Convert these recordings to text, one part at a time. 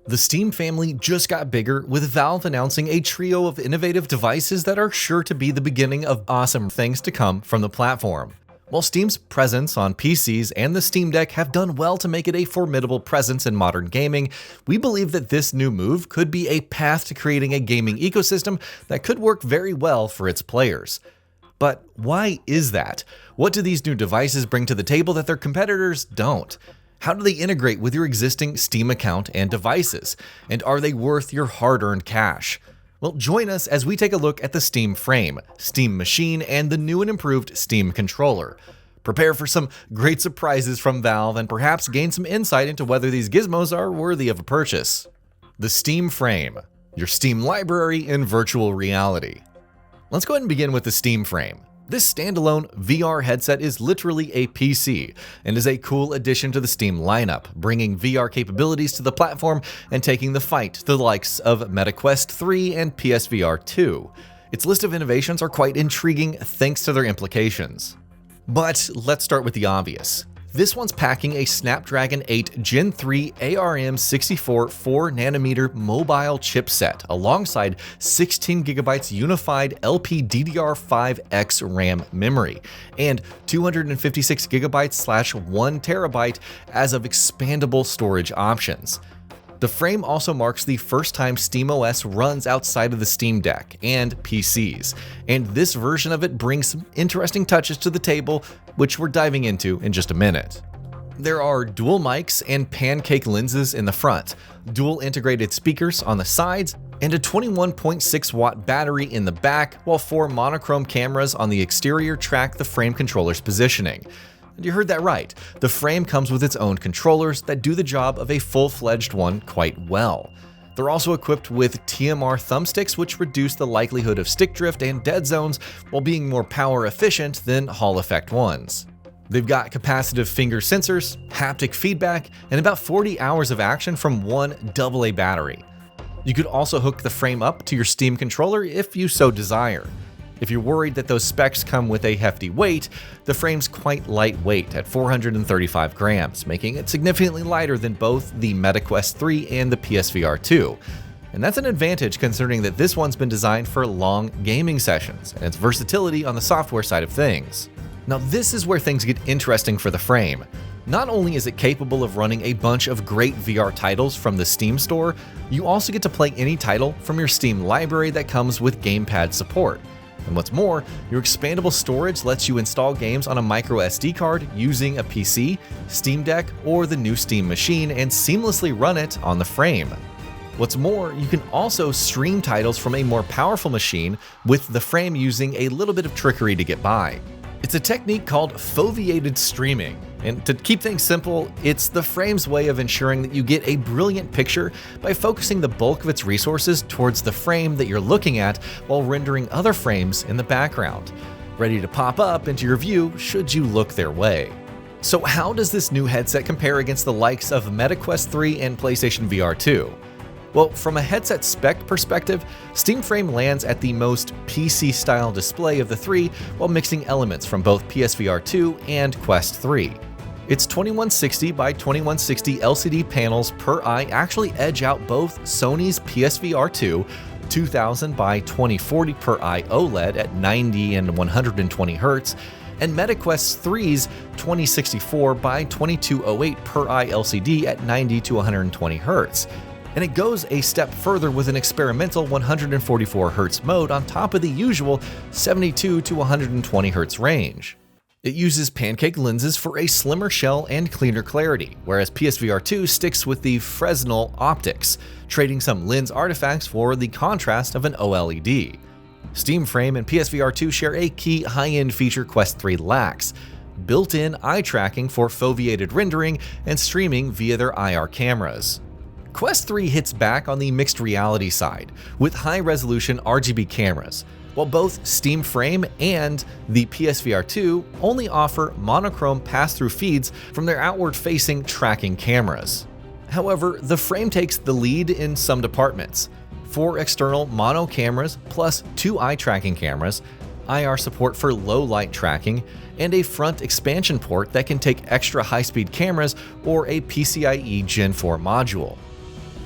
The Steam family just got bigger, with Valve announcing a trio of innovative devices that are sure to be the beginning of awesome things to come from the platform. While Steam's presence on PCs and the Steam Deck have done well to make it a formidable presence in modern gaming, we believe that this new move could be a path to creating a gaming ecosystem that could work very well for its players. But why is that? What do these new devices bring to the table that their competitors don't? How do they integrate with your existing Steam account and devices? And are they worth your hard-earned cash? Well, join us as we take a look at the Steam Frame, Steam Machine, and the new and improved Steam Controller. Prepare for some great surprises from Valve and perhaps gain some insight into whether these gizmos are worthy of a purchase. The Steam Frame, your Steam library in virtual reality. Let's go ahead and begin with the Steam Frame. This standalone VR headset is literally a PC and is a cool addition to the Steam lineup, bringing VR capabilities to the platform and taking the fight to the likes of MetaQuest 3 and PSVR2. Its list of innovations are quite intriguing thanks to their implications. But let's start with the obvious. This one's packing a Snapdragon 8 Gen 3 ARM64 4nm mobile chipset alongside 16GB unified LPDDR5X RAM memory and 256GB/1TB as of expandable storage options. The frame also marks the first time SteamOS runs outside of the Steam Deck and PCs, and this version of it brings some interesting touches to the table, which we're diving into in just a minute. There are dual mics and pancake lenses in the front, dual integrated speakers on the sides, and a 21.6 watt battery in the back, while 4 monochrome cameras on the exterior track the frame controller's positioning. And you heard that right, the frame comes with its own controllers that do the job of a full-fledged one quite well. They're also equipped with TMR thumbsticks, which reduce the likelihood of stick drift and dead zones while being more power efficient than Hall effect ones. They've got capacitive finger sensors, haptic feedback, and about 40 hours of action from one AA battery. You could also hook the frame up to your Steam controller if you so desire. If you're worried that those specs come with a hefty weight, the frame's quite lightweight at 435 grams, making it significantly lighter than both the MetaQuest 3 and the PSVR2. And that's an advantage considering that this one's been designed for long gaming sessions and its versatility on the software side of things. Now this is where things get interesting for the frame. Not only is it capable of running a bunch of great VR titles from the Steam store, you also get to play any title from your Steam library that comes with gamepad support. And what's more, your expandable storage lets you install games on a micro SD card using a PC, Steam Deck, or the new Steam Machine and seamlessly run it on the frame. What's more, you can also stream titles from a more powerful machine with the frame using a little bit of trickery to get by. It's a technique called foveated streaming, and to keep things simple, it's the frame's way of ensuring that you get a brilliant picture by focusing the bulk of its resources towards the frame that you're looking at while rendering other frames in the background, ready to pop up into your view should you look their way. So how does this new headset compare against the likes of MetaQuest 3 and PlayStation VR 2? Well, from a headset spec perspective, Steam Frame lands at the most PC-style display of the three while mixing elements from both PSVR 2 and Quest 3. Its 2160 by 2160 LCD panels per eye actually edge out both Sony's PSVR 2 2000 by 2040 per eye OLED at 90 and 120 Hz, and MetaQuest 3's 2064 by 2208 per eye LCD at 90 to 120 Hz. And it goes a step further with an experimental 144 Hz mode on top of the usual 72 to 120 Hz range. It uses pancake lenses for a slimmer shell and cleaner clarity, whereas PSVR 2 sticks with the Fresnel optics, trading some lens artifacts for the contrast of an OLED. Steam Frame and PSVR 2 share a key high-end feature Quest 3 lacks: built-in eye tracking for foveated rendering and streaming via their IR cameras. Quest 3 hits back on the mixed reality side, with high-resolution RGB cameras, while both Steam Frame and the PSVR 2 only offer monochrome pass-through feeds from their outward-facing tracking cameras. However, the Frame takes the lead in some departments: 4 external mono cameras plus 2 eye tracking cameras, IR support for low light tracking, and a front expansion port that can take extra high-speed cameras or a PCIe Gen 4 module.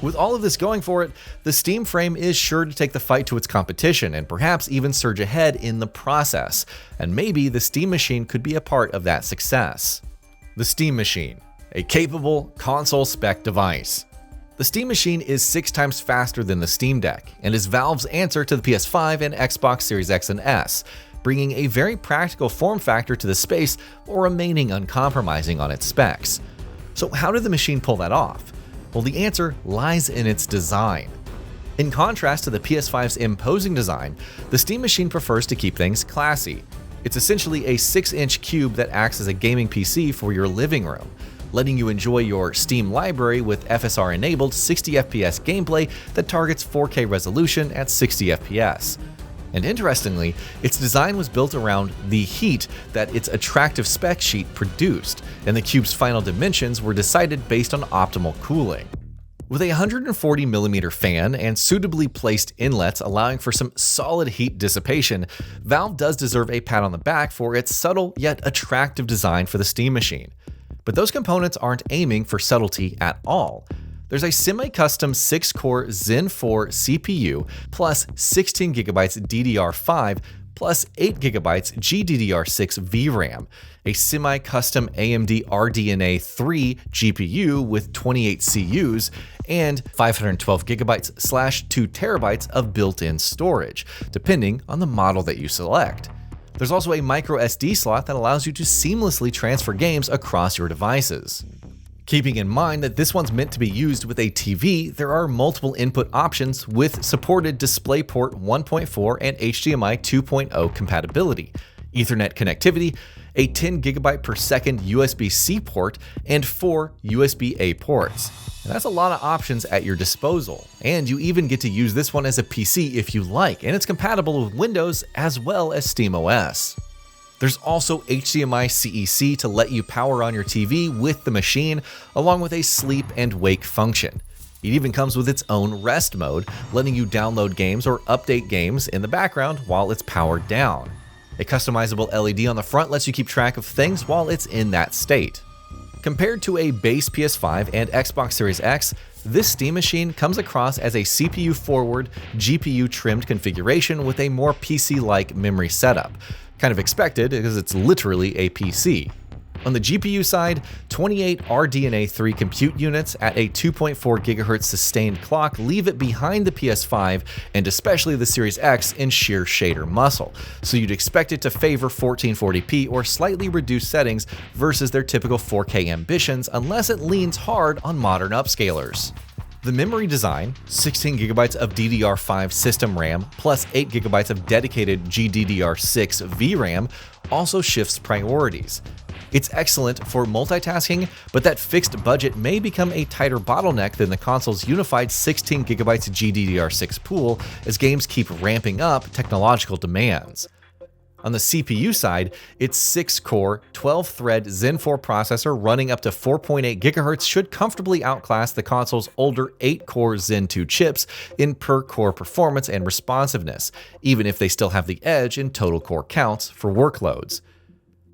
With all of this going for it, the Steam frame is sure to take the fight to its competition and perhaps even surge ahead in the process, and maybe the Steam Machine could be a part of that success. The Steam Machine, a capable console spec device. The Steam Machine is 6 times faster than the Steam Deck and is Valve's answer to the PS5 and Xbox Series X and S, bringing a very practical form factor to the space while remaining uncompromising on its specs. So how did the machine pull that off? Well, the answer lies in its design. In contrast to the PS5's imposing design, the Steam Machine prefers to keep things classy. It's essentially a 6-inch cube that acts as a gaming PC for your living room, letting you enjoy your Steam library with FSR-enabled 60 FPS gameplay that targets 4K resolution at 60 FPS. And interestingly, its design was built around the heat that its attractive spec sheet produced, and the cube's final dimensions were decided based on optimal cooling. With a 140mm fan and suitably placed inlets allowing for some solid heat dissipation, Valve does deserve a pat on the back for its subtle yet attractive design for the Steam Machine. But those components aren't aiming for subtlety at all. There's a semi-custom 6-core Zen 4 CPU plus 16GB DDR5 plus 8GB GDDR6 VRAM, a semi-custom AMD RDNA 3 GPU with 28 CUs, and 512GB/2TB of built-in storage, depending on the model that you select. There's also a micro SD slot that allows you to seamlessly transfer games across your devices. Keeping in mind that this one's meant to be used with a TV, there are multiple input options with supported DisplayPort 1.4 and HDMI 2.0 compatibility, Ethernet connectivity, a 10GB per second USB-C port, and 4 USB-A ports. And that's a lot of options at your disposal, and you even get to use this one as a PC if you like, and it's compatible with Windows as well as SteamOS. There's also HDMI CEC to let you power on your TV with the machine, along with a sleep and wake function. It even comes with its own rest mode, letting you download games or update games in the background while it's powered down. A customizable LED on the front lets you keep track of things while it's in that state. Compared to a base PS5 and Xbox Series X, this Steam Machine comes across as a CPU-forward, GPU-trimmed configuration with a more PC-like memory setup. Kind of expected because it's literally a PC. On the GPU side, 28 RDNA 3 compute units at a 2.4 GHz sustained clock leave it behind the PS5 and especially the Series X in sheer shader muscle, so you'd expect it to favor 1440p or slightly reduced settings versus their typical 4K ambitions unless it leans hard on modern upscalers. The memory design, 16GB of DDR5 system RAM plus 8GB of dedicated GDDR6 VRAM, also shifts priorities. It's excellent for multitasking, but that fixed budget may become a tighter bottleneck than the console's unified 16GB GDDR6 pool as games keep ramping up technological demands. On the CPU side, its 6-core, 12-thread Zen 4 processor running up to 4.8 GHz should comfortably outclass the console's older 8-core Zen 2 chips in per-core performance and responsiveness, even if they still have the edge in total core counts for workloads.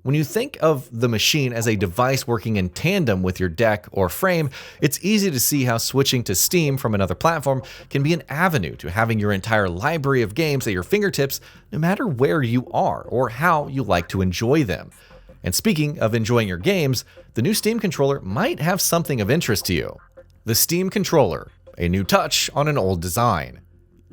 When you think of the machine as a device working in tandem with your deck or frame, it's easy to see how switching to Steam from another platform can be an avenue to having your entire library of games at your fingertips no matter where you are or how you like to enjoy them. And speaking of enjoying your games, the new Steam controller might have something of interest to you. The Steam controller, a new touch on an old design.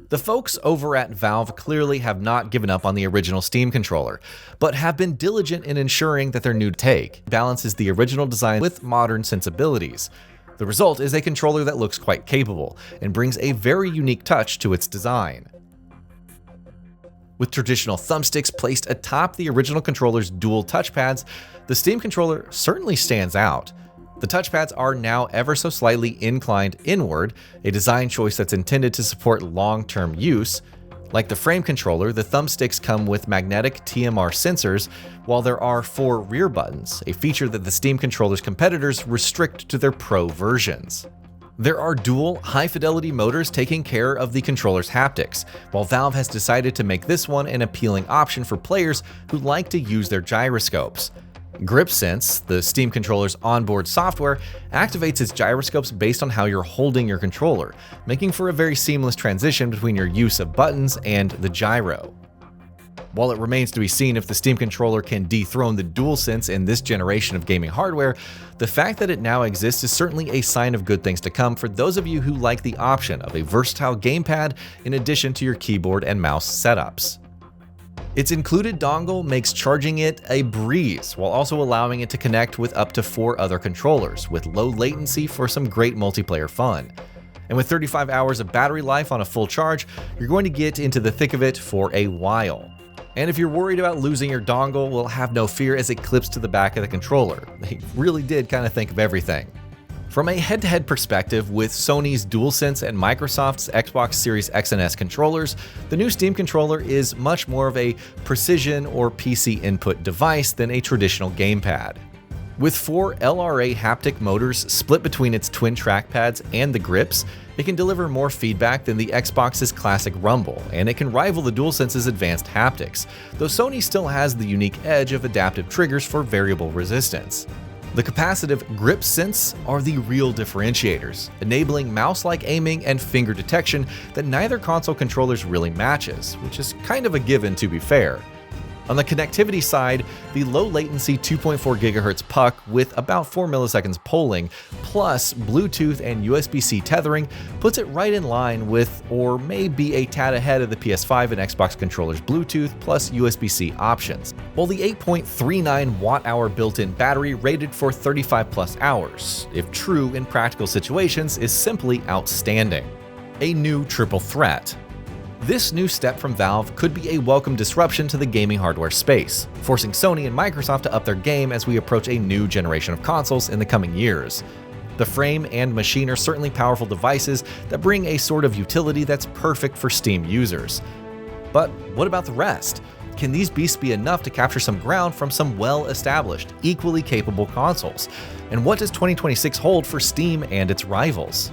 The folks over at Valve clearly have not given up on the original Steam controller, but have been diligent in ensuring that their new take balances the original design with modern sensibilities. The result is a controller that looks quite capable and brings a very unique touch to its design. With traditional thumbsticks placed atop the original controller's dual touchpads, the Steam controller certainly stands out. The touchpads are now ever so slightly inclined inward, a design choice that's intended to support long-term use. Like the frame controller, the thumbsticks come with magnetic TMR sensors, while there are 4 rear buttons, a feature that the Steam controller's competitors restrict to their Pro versions. There are dual high-fidelity motors taking care of the controller's haptics, while Valve has decided to make this one an appealing option for players who like to use their gyroscopes. GripSense, the Steam controller's onboard software, activates its gyroscopes based on how you're holding your controller, making for a very seamless transition between your use of buttons and the gyro. While it remains to be seen if the Steam controller can dethrone the DualSense in this generation of gaming hardware, the fact that it now exists is certainly a sign of good things to come for those of you who like the option of a versatile gamepad in addition to your keyboard and mouse setups. Its included dongle makes charging it a breeze, while also allowing it to connect with up to 4 other controllers, with low latency for some great multiplayer fun. And with 35 hours of battery life on a full charge, you're going to get into the thick of it for a while. And if you're worried about losing your dongle, well, have no fear as it clips to the back of the controller. They really did kind of think of everything. From a head-to-head perspective with Sony's DualSense and Microsoft's Xbox Series X and S controllers, the new Steam controller is much more of a precision or PC input device than a traditional gamepad. With 4 LRA haptic motors split between its twin trackpads and the grips, it can deliver more feedback than the Xbox's classic rumble, and it can rival the DualSense's advanced haptics, though Sony still has the unique edge of adaptive triggers for variable resistance. The capacitive GripSense are the real differentiators, enabling mouse-like aiming and finger detection that neither console controllers really matches, which is kind of a given to be fair. On the connectivity side, the low-latency 2.4 GHz puck with about 4 milliseconds polling, plus Bluetooth and USB-C tethering, puts it right in line with, or may be a tad ahead of the PS5 and Xbox controllers' Bluetooth plus USB-C options, while the 8.39 watt-hour built-in battery rated for 35 plus hours, if true in practical situations, is simply outstanding. A new triple threat. This new step from Valve could be a welcome disruption to the gaming hardware space, forcing Sony and Microsoft to up their game as we approach a new generation of consoles in the coming years. The frame and machine are certainly powerful devices that bring a sort of utility that's perfect for Steam users. But what about the rest? Can these beasts be enough to capture some ground from some well-established, equally capable consoles? And what does 2026 hold for Steam and its rivals?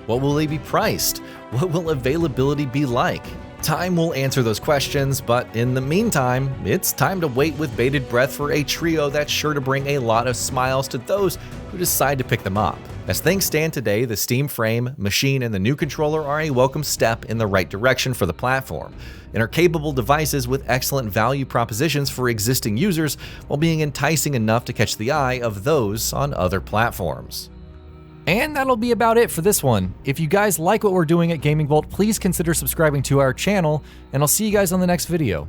What will they be priced? What will availability be like? Time will answer those questions, but in the meantime, it's time to wait with bated breath for a trio that's sure to bring a lot of smiles to those who decide to pick them up. As things stand today, the Steam frame, machine, and the new controller are a welcome step in the right direction for the platform, and are capable devices with excellent value propositions for existing users while being enticing enough to catch the eye of those on other platforms. And that'll be about it for this one. If you guys like what we're doing at GamingBolt, please consider subscribing to our channel, and I'll see you guys on the next video.